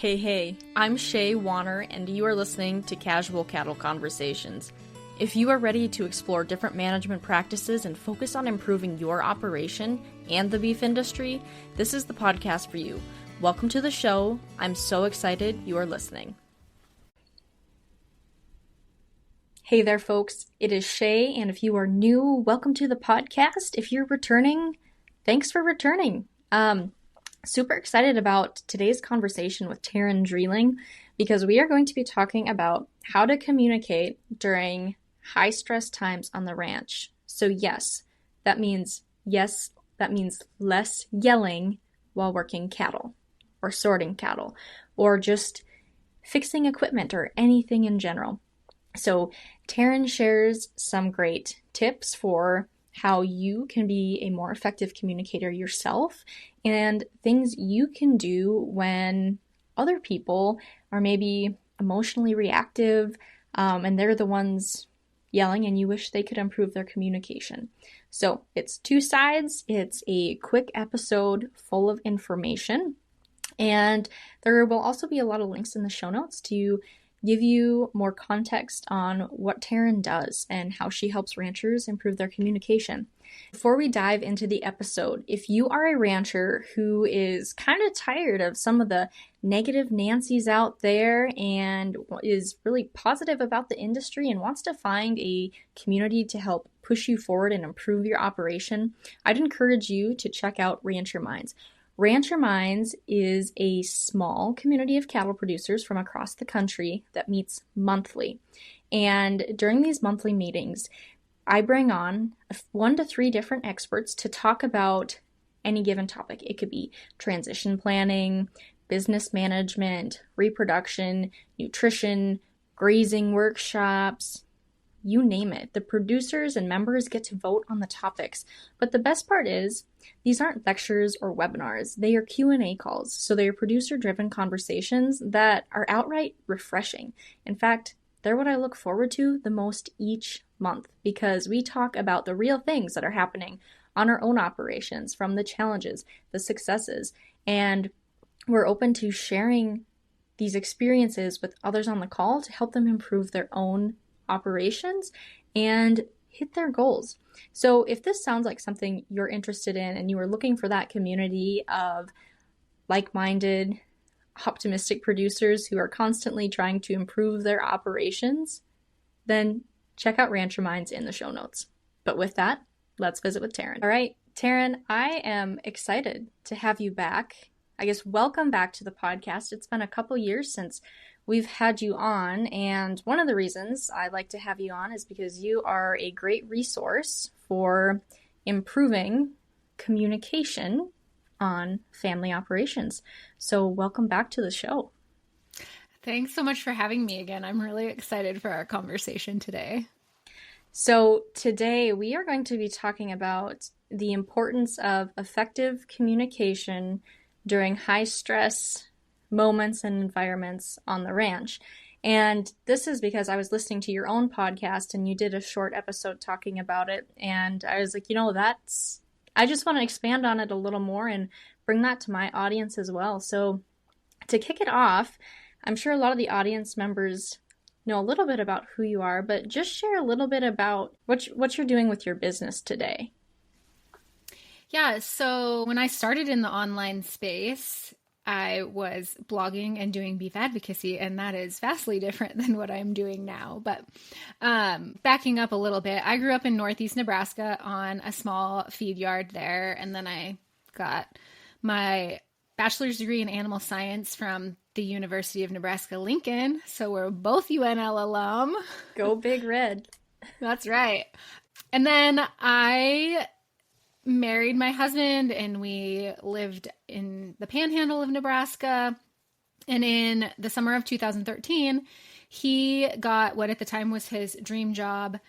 Hey, I'm Shaye-Wanner, and you are listening to Casual Cattle Conversations. If you are ready to explore different management practices and focus on improving your operation and the beef industry, this is the podcast for you. Welcome to the show. I'm so excited you are listening. Hey there, folks. It is Shaye, and if you are new, welcome to the podcast. If you're returning, thanks for returning. Super excited about today's conversation with Terryn Drieling because we are going to be talking about how to communicate during high stress times on the ranch. So that means less yelling while working cattle or sorting cattle or just fixing equipment or anything in general. So Terryn shares some great tips for how you can be a more effective communicator yourself and things you can do when other people are maybe emotionally reactive and they're the ones yelling and you wish they could improve their communication. So it's two sides. It's a quick episode full of information, and there will also be a lot of links in the show notes to give you more context on what Terryn does and how she helps ranchers improve their communication. Before we dive into the episode, if you are a rancher who is kind of tired of some of the negative Nancys out there and is really positive about the industry and wants to find a community to help push you forward and improve your operation, I'd encourage you to check out Rancher Minds. Rancher Minds is a small community of cattle producers from across the country that meets monthly. And during these monthly meetings, I bring on 1 to 3 different experts to talk about any given topic. It could be transition planning, business management, reproduction, nutrition, grazing workshops, you name it. The producers and members get to vote on the topics. But the best part is, these aren't lectures or webinars. They are Q&A calls. So they are producer-driven conversations that are outright refreshing. In fact, they're what I look forward to the most each month because we talk about the real things that are happening on our own operations, from the challenges, the successes, and we're open to sharing these experiences with others on the call to help them improve their own operations and hit their goals. So if this sounds like something you're interested in and you are looking for that community of like-minded, optimistic producers who are constantly trying to improve their operations, then check out Rancher Minds in the show notes. But with that, let's visit with Terryn. All right, Terryn, I am excited to have you back. I guess welcome back to the podcast. It's been a couple years since we've had you on, and one of the reasons I like to have you on is because you are a great resource for improving communication on family operations. So welcome back to the show. Thanks so much for having me again. I'm really excited for our conversation today. So today we are going to be talking about the importance of effective communication during high stress moments and environments on the ranch. And this is because I was listening to your own podcast and you did a short episode talking about it. And I was like, I just want to expand on it a little more and bring that to my audience as well. So to kick it off, I'm sure a lot of the audience members know a little bit about who you are, but just share a little bit about what you're doing with your business today. Yeah, so when I started in the online space, I was blogging and doing beef advocacy, and that is vastly different than what I'm doing now. But backing up a little bit, I grew up in Northeast Nebraska on a small feed yard there, and then I got my bachelor's degree in animal science from the University of Nebraska-Lincoln. So we're both UNL alum. Go Big Red. That's right. And then I married my husband and we lived in the panhandle of Nebraska. And in the summer of 2013, he got what at the time was his dream job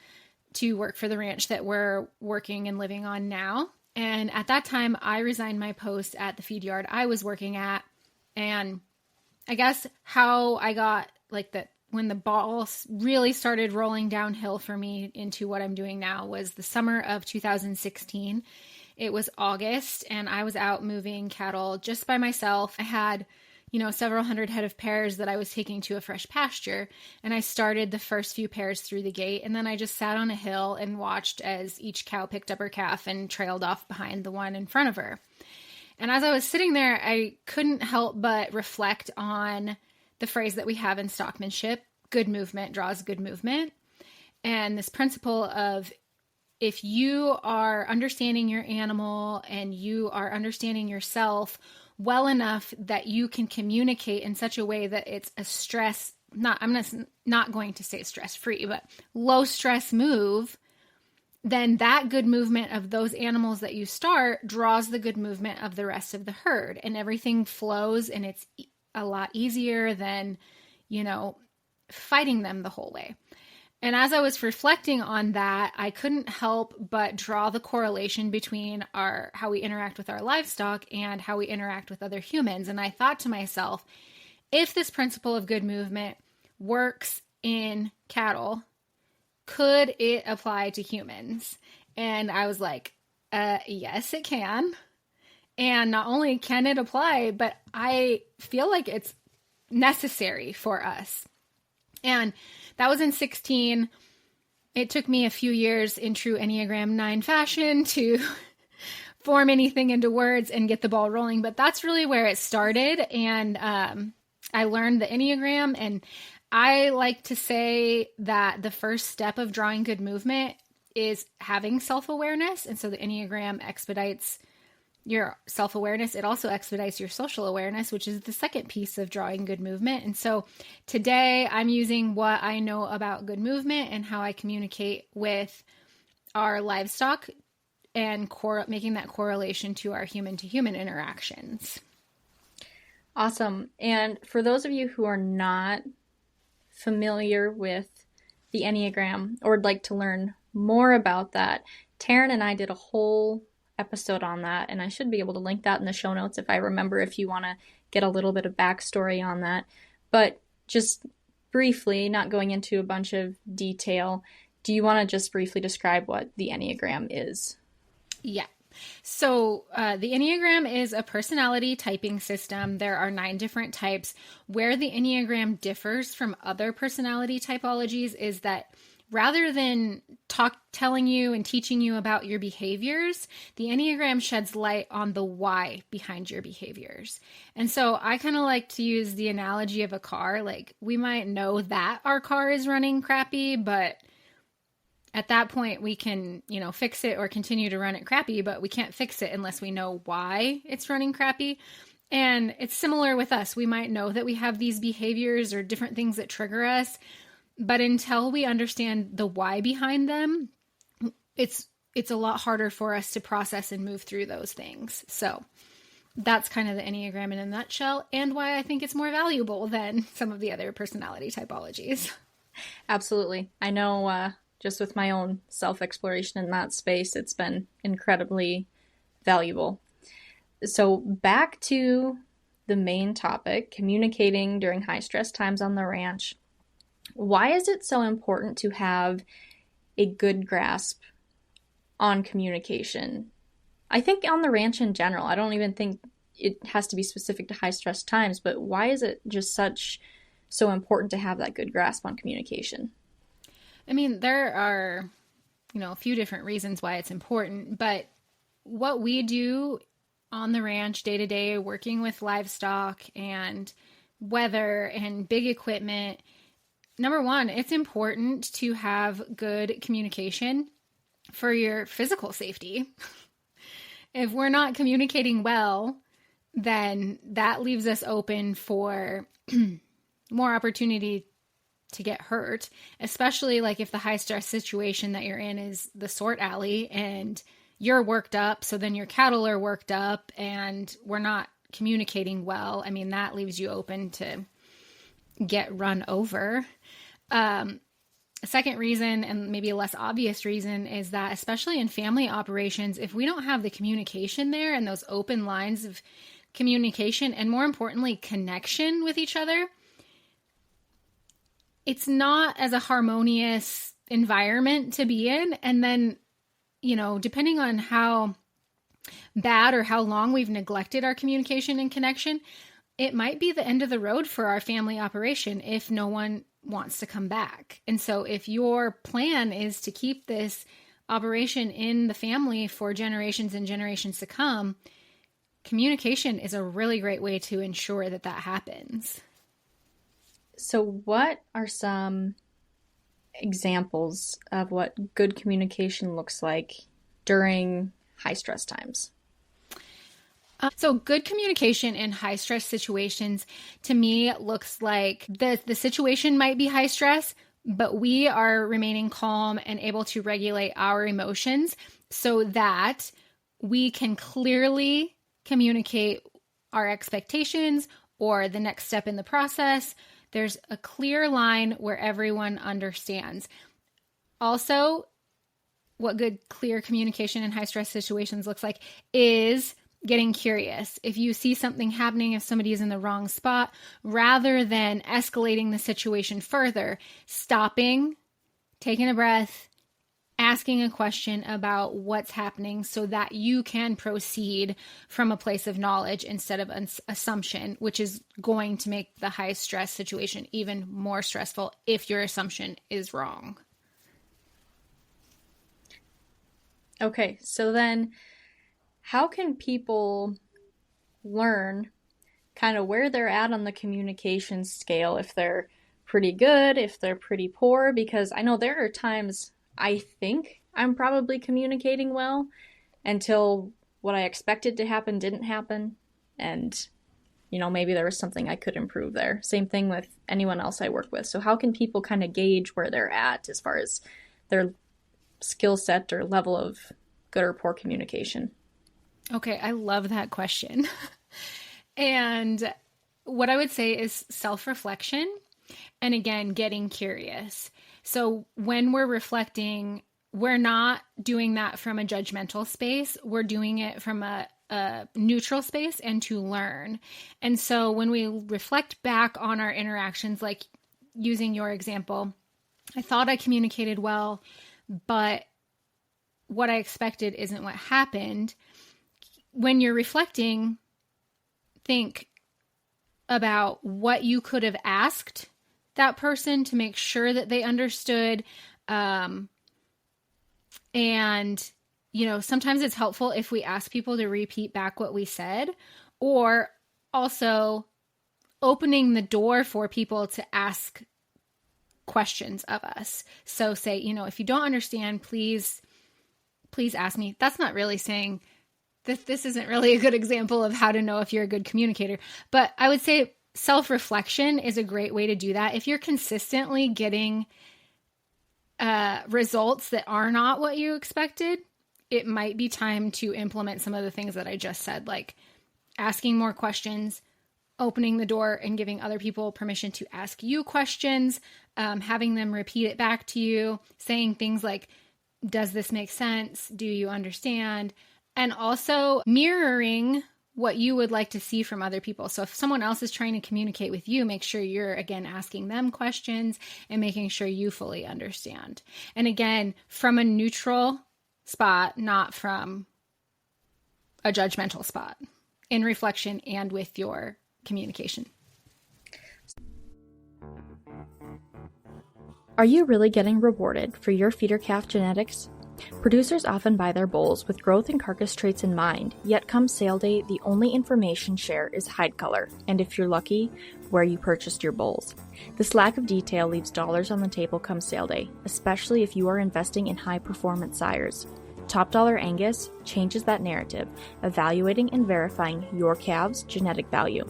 to work for the ranch that we're working and living on now. And at that time, I resigned my post at the feed yard I was working at. And I guess how I got when the ball really started rolling downhill for me into what I'm doing now was the summer of 2016. It was August and I was out moving cattle just by myself. I had several hundred head of pears that I was taking to a fresh pasture. And I started the first few pears through the gate. And then I just sat on a hill and watched as each cow picked up her calf and trailed off behind the one in front of her. And as I was sitting there, I couldn't help but reflect on the phrase that we have in stockmanship, good movement draws good movement. And this principle of, if you are understanding your animal and you are understanding yourself well enough that you can communicate in such a way that it's a stress, not going to say stress free, but low stress move, then that good movement of those animals that you start draws the good movement of the rest of the herd, and everything flows, and it's a lot easier than, fighting them the whole way. And as I was reflecting on that, I couldn't help but draw the correlation between how we interact with our livestock and how we interact with other humans. And I thought to myself, if this principle of good movement works in cattle, could it apply to humans? And I was like, yes, it can. And not only can it apply, but I feel like it's necessary for us. And that was in 2016. It took me a few years in true Enneagram 9 fashion to form anything into words and get the ball rolling. But that's really where it started. And I learned the Enneagram. And I like to say that the first step of drawing good movement is having self-awareness. And so the Enneagram expedites your self-awareness. It also expedites your social awareness, which is the second piece of drawing good movement. And so today I'm using what I know about good movement and how I communicate with our livestock and making that correlation to our human-to-human interactions. Awesome. And for those of you who are not familiar with the Enneagram or would like to learn more about that, Terryn and I did a whole episode on that, and I should be able to link that in the show notes if I remember, if you want to get a little bit of backstory on that. But just briefly, not going into a bunch of detail, do you want to just briefly describe what the Enneagram is? Yeah. So the Enneagram is a personality typing system. There are 9 different types. Where the Enneagram differs from other personality typologies is that rather than telling you and teaching you about your behaviors, the Enneagram sheds light on the why behind your behaviors. And so I kind of like to use the analogy of a car. Like, we might know that our car is running crappy, but at that point we can, fix it or continue to run it crappy, but we can't fix it unless we know why it's running crappy. And it's similar with us. We might know that we have these behaviors or different things that trigger us, but until we understand the why behind them, it's a lot harder for us to process and move through those things. So that's kind of the Enneagram in a nutshell, and why I think it's more valuable than some of the other personality typologies. Absolutely. I know just with my own self-exploration in that space, it's been incredibly valuable. So back to the main topic, communicating during high-stress times on the ranch. Why is it so important to have a good grasp on communication? I think on the ranch in general, I don't even think it has to be specific to high stress times, but why is it just so important to have that good grasp on communication? I mean, there are, a few different reasons why it's important, but what we do on the ranch day to day, working with livestock and weather and big equipment, number one, it's important to have good communication for your physical safety. If we're not communicating well, then that leaves us open for more opportunity to get hurt, especially like if the high stress situation that you're in is the sort alley and you're worked up, so then your cattle are worked up and we're not communicating well. I mean, that leaves you open to get run over. A second reason, and maybe a less obvious reason, is that especially in family operations, if we don't have the communication there and those open lines of communication, and more importantly, connection with each other, it's not as a harmonious environment to be in. And then, depending on how bad or how long we've neglected our communication and connection, it might be the end of the road for our family operation if no one wants to come back. And so if your plan is to keep this operation in the family for generations and generations to come, communication is a really great way to ensure that that happens. So what are some examples of what good communication looks like during high stress times? So good communication in high stress situations to me looks like the situation might be high stress, but we are remaining calm and able to regulate our emotions so that we can clearly communicate our expectations or the next step in the process. There's a clear line where everyone understands. Also, what good, clear communication in high stress situations looks like is getting curious. If you see something happening, if somebody is in the wrong spot, rather than escalating the situation further, stopping, taking a breath, asking a question about what's happening so that you can proceed from a place of knowledge instead of an assumption, which is going to make the high stress situation even more stressful if your assumption is wrong. Okay, so then how can people learn kind of where they're at on the communication scale, if they're pretty good, if they're pretty poor? Because I know there are times I think I'm probably communicating well until what I expected to happen didn't happen. And, maybe there was something I could improve there. Same thing with anyone else I work with. So how can people kind of gauge where they're at as far as their skill set or level of good or poor communication? Okay, I love that question. And what I would say is self-reflection and again, getting curious. So when we're reflecting, we're not doing that from a judgmental space. We're doing it from a neutral space and to learn. And so when we reflect back on our interactions, like using your example, I thought I communicated well, but what I expected isn't what happened. When you're reflecting, think about what you could have asked that person to make sure that they understood. And, sometimes it's helpful if we ask people to repeat back what we said, or also opening the door for people to ask questions of us. So say, if you don't understand, please ask me. That's not really saying that this isn't really a good example of how to know if you're a good communicator, but I would say self-reflection is a great way to do that. If you're consistently getting results that are not what you expected, it might be time to implement some of the things that I just said, like asking more questions, opening the door and giving other people permission to ask you questions, having them repeat it back to you, saying things like, does this make sense? Do you understand? And also mirroring what you would like to see from other people. So if someone else is trying to communicate with you, make sure you're, again, asking them questions and making sure you fully understand. And again, from a neutral spot, not from a judgmental spot, in reflection and with your communication. Are you really getting rewarded for your feeder calf genetics? Producers often buy their bulls with growth and carcass traits in mind, yet come sale day, the only information share is hide color, and if you're lucky, where you purchased your bulls. This lack of detail leaves dollars on the table come sale day, especially if you are investing in high-performance sires. Top Dollar Angus changes that narrative, evaluating and verifying your calves' genetic value.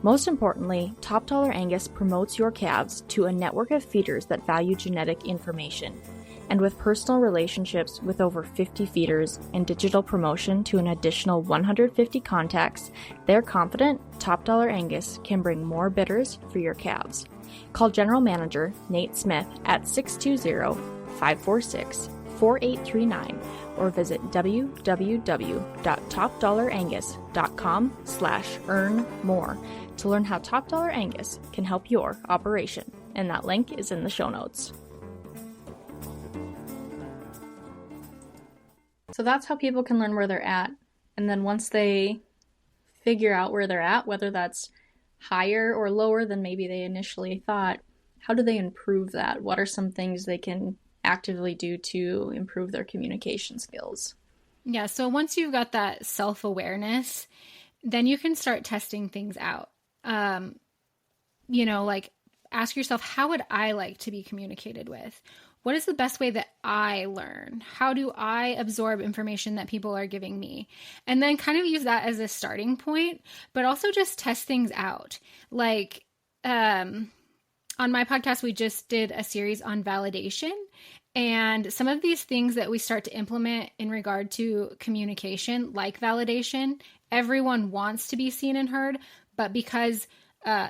Most importantly, Top Dollar Angus promotes your calves to a network of feeders that value genetic information. And with personal relationships with over 50 feeders and digital promotion to an additional 150 contacts, they're confident Top Dollar Angus can bring more bidders for your calves. Call General Manager Nate Smith at 620-546-4839 or visit www.topdollarangus.com/earn-more to learn how Top Dollar Angus can help your operation. And that link is in the show notes. So that's how people can learn where they're at. And then once they figure out where they're at, whether that's higher or lower than maybe they initially thought, how do they improve that? What are some things they can actively do to improve their communication skills? Yeah, so once you've got that self-awareness, then you can start testing things out. Like ask yourself, how would I like to be communicated with? What is the best way that I learn? How do I absorb information that people are giving me? And then kind of use that as a starting point, but also just test things out. Like, on my podcast, we just did a series on validation. And some of these things that we start to implement in regard to communication, like validation, everyone wants to be seen and heard, but because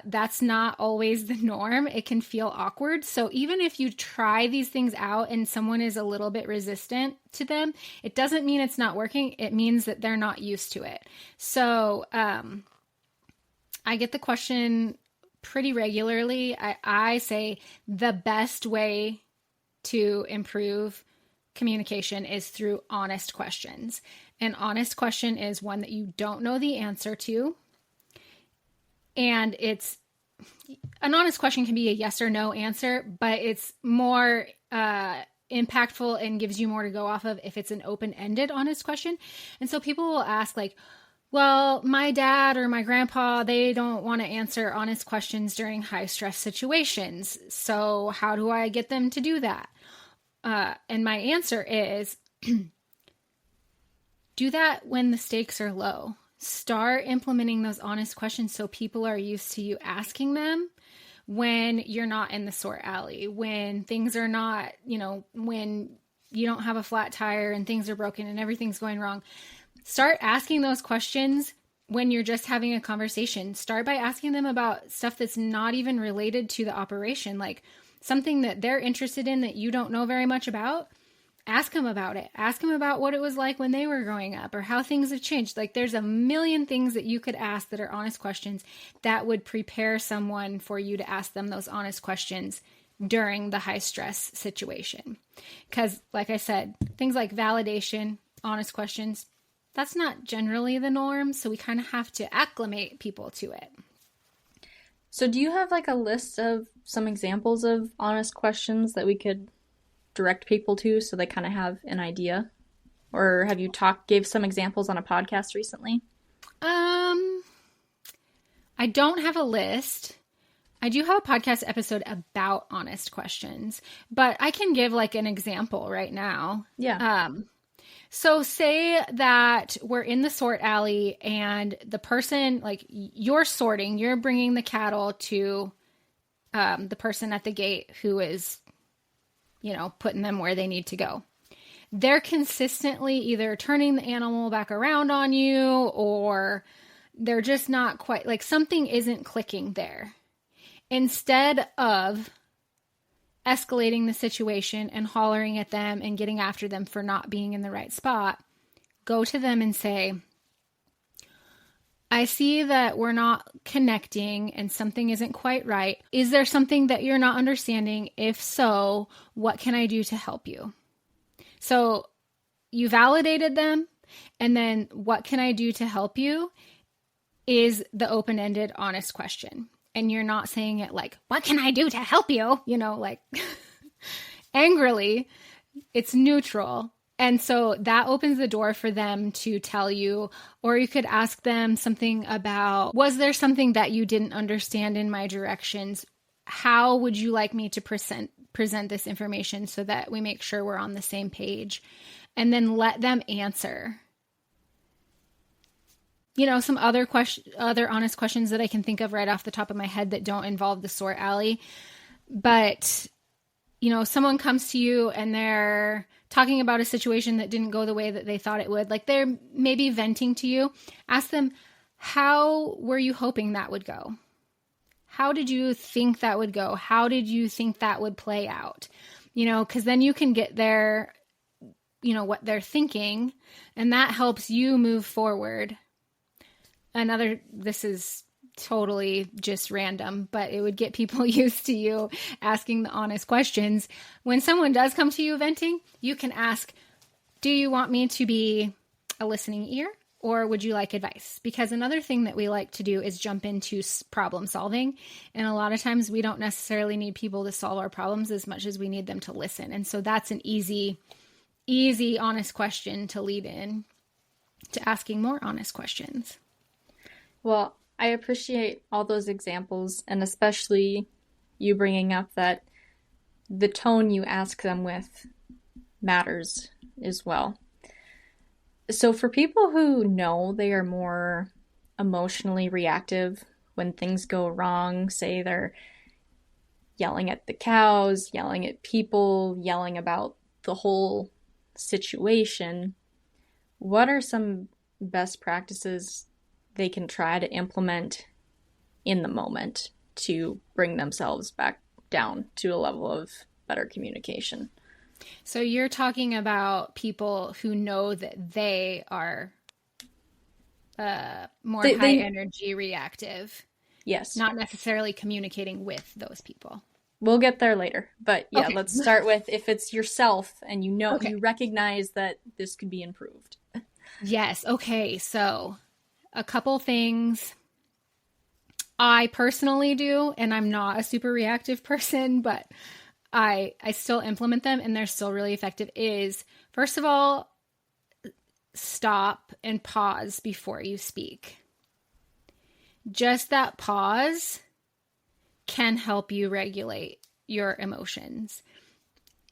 that's not always the norm, it can feel awkward. So even if you try these things out and someone is a little bit resistant to them, it doesn't mean it's not working. It means that they're not used to it. So I get the question pretty regularly. I say the best way to improve communication is through honest questions. An honest question is one that you don't know the answer to. And an honest question can be a yes or no answer, but it's more impactful and gives you more to go off of if it's an open-ended honest question. And so people will ask like, well, my dad or my grandpa, they don't want to answer honest questions during high stress situations. So how do I get them to do that? And my answer is do that when the stakes are low. Start implementing those honest questions so people are used to you asking them when you're not in the sore alley, when things are not, when you don't have a flat tire and things are broken and everything's going wrong. Start asking those questions when you're just having a conversation. Start by asking them about stuff that's not even related to the operation, like something that they're interested in that you don't know very much about. Ask them about it. Ask them about what it was like when they were growing up or how things have changed. Like there's a million things that you could ask that are honest questions that would prepare someone for you to ask them those honest questions during the high stress situation. Because like I said, things like validation, honest questions, that's not generally the norm. So we kind of have to acclimate people to it. So do you have like a list of some examples of honest questions that we could direct people to so they kind of have an idea? Or have you gave some examples on a podcast recently? I don't have a list. I do have a podcast episode about honest questions, but I can give like an example right now. Yeah. So say that we're in the sort alley and the person, like you're sorting, you're bringing the cattle to the person at the gate who is putting them where they need to go. They're consistently either turning the animal back around on you or they're just not quite, like something isn't clicking there. Instead of escalating the situation and hollering at them and getting after them for not being in the right spot, go to them and say, I see that we're not connecting and something isn't quite right. Is there something that you're not understanding? If so, what can I do to help you? So you validated them, and then what can I do to help you is the open-ended, honest question. And you're not saying it like, what can I do to help you? Like angrily. It's neutral. And so that opens the door for them to tell you, or you could ask them something about, was there something that you didn't understand in my directions? How would you like me to present this information so that we make sure we're on the same page? And then let them answer. Some other honest questions that I can think of right off the top of my head that don't involve the sore alley. But, someone comes to you and they're talking about a situation that didn't go the way that they thought it would. Like they're maybe venting to you. Ask them, how were you hoping that would go? How did you think that would go? How did you think that would play out? Because then you can get their, what they're thinking, and that helps you move forward. This is totally just random, but it would get people used to you asking the honest questions. When someone does come to you venting, you can ask, do you want me to be a listening ear Or would you like advice? Because another thing that we like to do is jump into problem solving. And a lot of times we don't necessarily need people to solve our problems as much as we need them to listen. And so that's an easy, honest question to lead in to asking more honest questions. Well, I appreciate all those examples, and especially you bringing up that the tone you ask them with matters as well. So for people who know they are more emotionally reactive when things go wrong, say they're yelling at the cows, yelling at people, yelling about the whole situation, what are some best practices they can try to implement in the moment to bring themselves back down to a level of better communication? So you're talking about people who know that they are more high energy reactive. Yes. Not necessarily communicating with those people. We'll get there later. But yeah, okay. Let's start with if it's yourself and you know, you recognize that this could be improved. Yes. Okay. So a couple things I personally do, and I'm not a super reactive person, but I still implement them and they're still really effective, is first of all, stop and pause before you speak. Just that pause can help you regulate your emotions.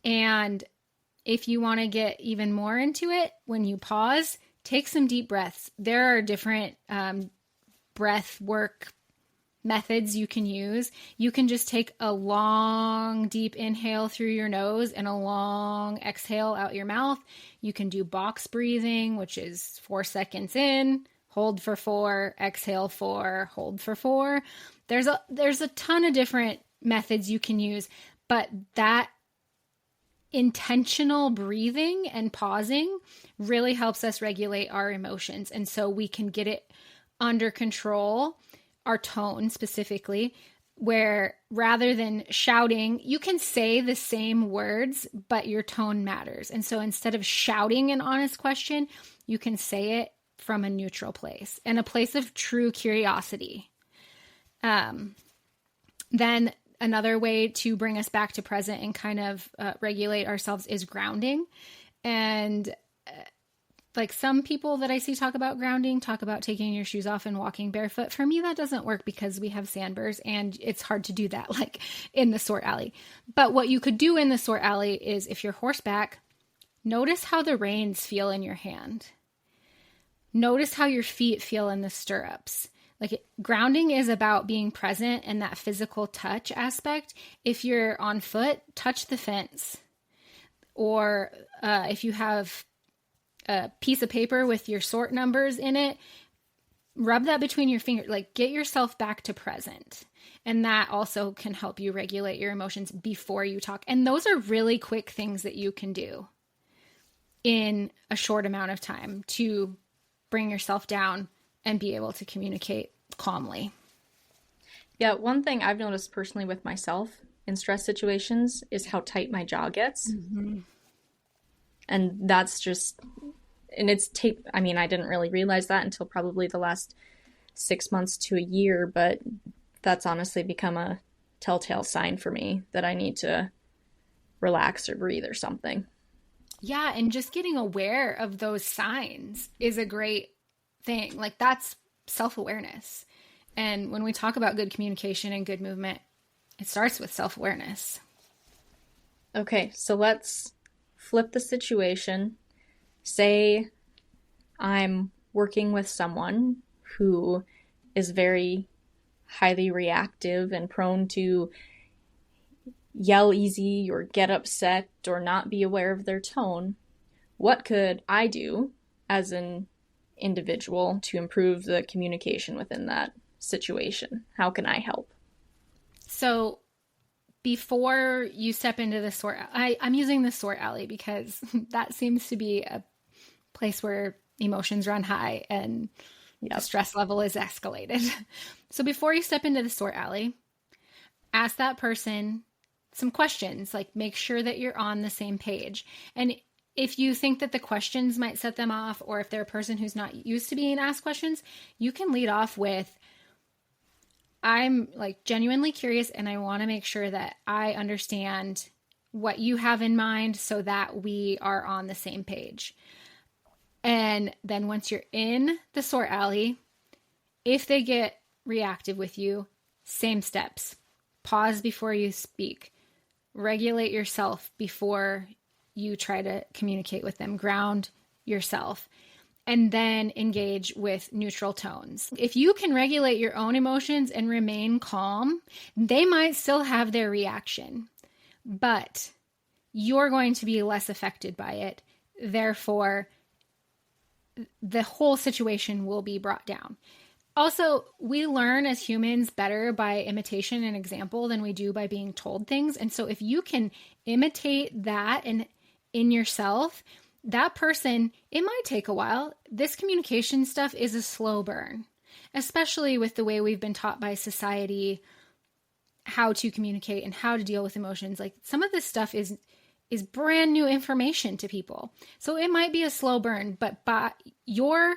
And if you want to get even more into it, when you pause, take some deep breaths. There are different breath work methods you can use. You can just take a long, deep inhale through your nose and a long exhale out your mouth. You can do box breathing, which is 4 seconds in, hold for 4, exhale 4, hold for 4. There's a ton of different methods you can use, but that intentional breathing and pausing really helps us regulate our emotions. And so we can get it under control, our tone specifically, where rather than shouting, you can say the same words, but your tone matters. And so instead of shouting an honest question, you can say it from a neutral place and a place of true curiosity. Then another way to bring us back to present and kind of regulate ourselves is grounding. And like some people that I see talk about grounding, talk about taking your shoes off and walking barefoot. For me, that doesn't work because we have sandburrs and it's hard to do that like in the sort alley. But what you could do in the sort alley is if you're horseback, notice how the reins feel in your hand. Notice how your feet feel in the stirrups. Grounding is about being present and that physical touch aspect. If you're on foot, touch the fence. Or if you have a piece of paper with your sort numbers in it, rub that between your fingers, get yourself back to present. And that also can help you regulate your emotions before you talk. And those are really quick things that you can do in a short amount of time to bring yourself down and be able to communicate calmly. Yeah, one thing I've noticed personally with myself in stress situations is how tight my jaw gets. Mm-hmm. And that's just, and it's tape. I mean, I didn't really realize that until probably the last 6 months to a year, but that's honestly become a telltale sign for me that I need to relax or breathe or something. Yeah, and just getting aware of those signs is a great thing. That's self-awareness. And when we talk about good communication and good movement, it starts with self-awareness. Okay, so let's flip the situation. Say I'm working with someone who is very highly reactive and prone to yell easy or get upset or not be aware of their tone. What could I do as an individual to improve the communication within that situation? How can I help? So before you step into the sort, I'm using the sort alley because that seems to be a place where emotions run high and the stress level is escalated. So before you step into the sort alley, ask that person some questions, make sure that you're on the same page. And if you think that the questions might set them off, or if they're a person who's not used to being asked questions, you can lead off with, I'm like genuinely curious and I want to make sure that I understand what you have in mind so that we are on the same page. And then once you're in the sort alley, if they get reactive with you, same steps. Pause before you speak. Regulate yourself before you try to communicate with them. Ground yourself. And then engage with neutral tones. If you can regulate your own emotions and remain calm, they might still have their reaction, but you're going to be less affected by it. Therefore, the whole situation will be brought down. Also, we learn as humans better by imitation and example than we do by being told things. And so if you can imitate that in yourself, that person, it might take a while. This communication stuff is a slow burn, especially with the way we've been taught by society how to communicate and how to deal with emotions. Like, some of this stuff is brand new information to people. So it might be a slow burn, but by your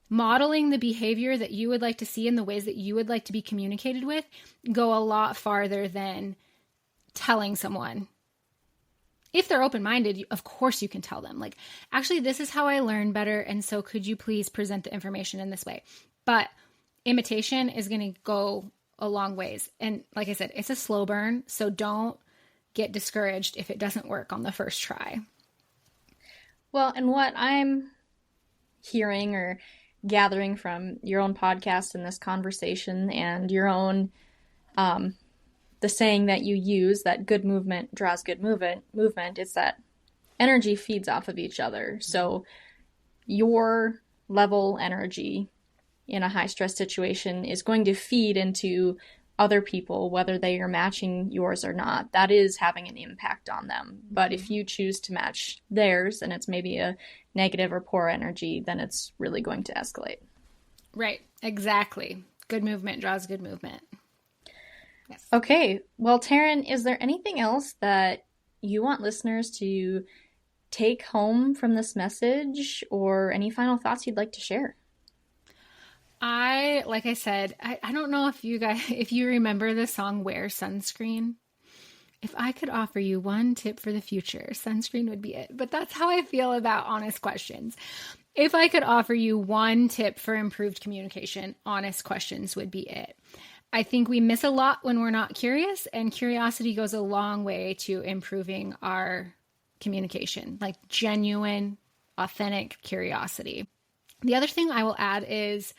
modeling the behavior that you would like to see in the ways that you would like to be communicated with, go a lot farther than telling someone. If they're open-minded, of course you can tell them, like, actually, this is how I learn better, and so could you please present the information in this way? But imitation is going to go a long ways. And like I said, it's a slow burn, so don't get discouraged if it doesn't work on the first try. Well, and what I'm hearing or gathering from your own podcast and this conversation and your own the saying that you use, that good movement draws good movement, it's that energy feeds off of each other. So your level energy in a high stress situation is going to feed into other people, whether they are matching yours or not. That is having an impact on them. But if you choose to match theirs and it's maybe a negative or poor energy, then it's really going to escalate. Right. Exactly. Good movement draws good movement. Yes. Okay. Well, Terryn, is there anything else that you want listeners to take home from this message, or any final thoughts you'd like to share? Like I said, I don't know if you remember the song Wear Sunscreen. If I could offer you one tip for the future, sunscreen would be it. But that's how I feel about honest questions. If I could offer you one tip for improved communication, honest questions would be it. I think we miss a lot when we're not curious, and curiosity goes a long way to improving our communication, like genuine, authentic curiosity. The other thing I will add is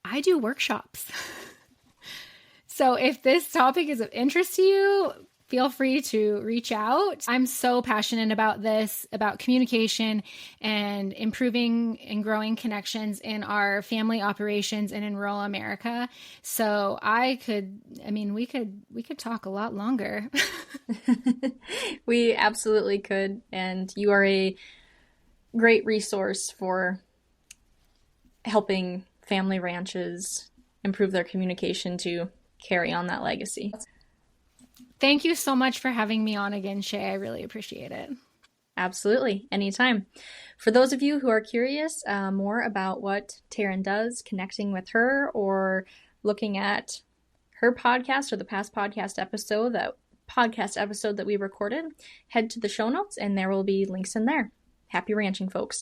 I do workshops. So if this topic is of interest to you, feel free to reach out. I'm so passionate about this, about communication and improving and growing connections in our family operations and in rural America. So we could talk a lot longer. We absolutely could. And you are a great resource for helping family ranches improve their communication to carry on that legacy. Thank you so much for having me on again, Shaye. I really appreciate it. Absolutely. Anytime. For those of you who are curious more about what Terryn does, connecting with her or looking at her podcast or the past podcast episode that we recorded, head to the show notes and there will be links in there. Happy ranching, folks.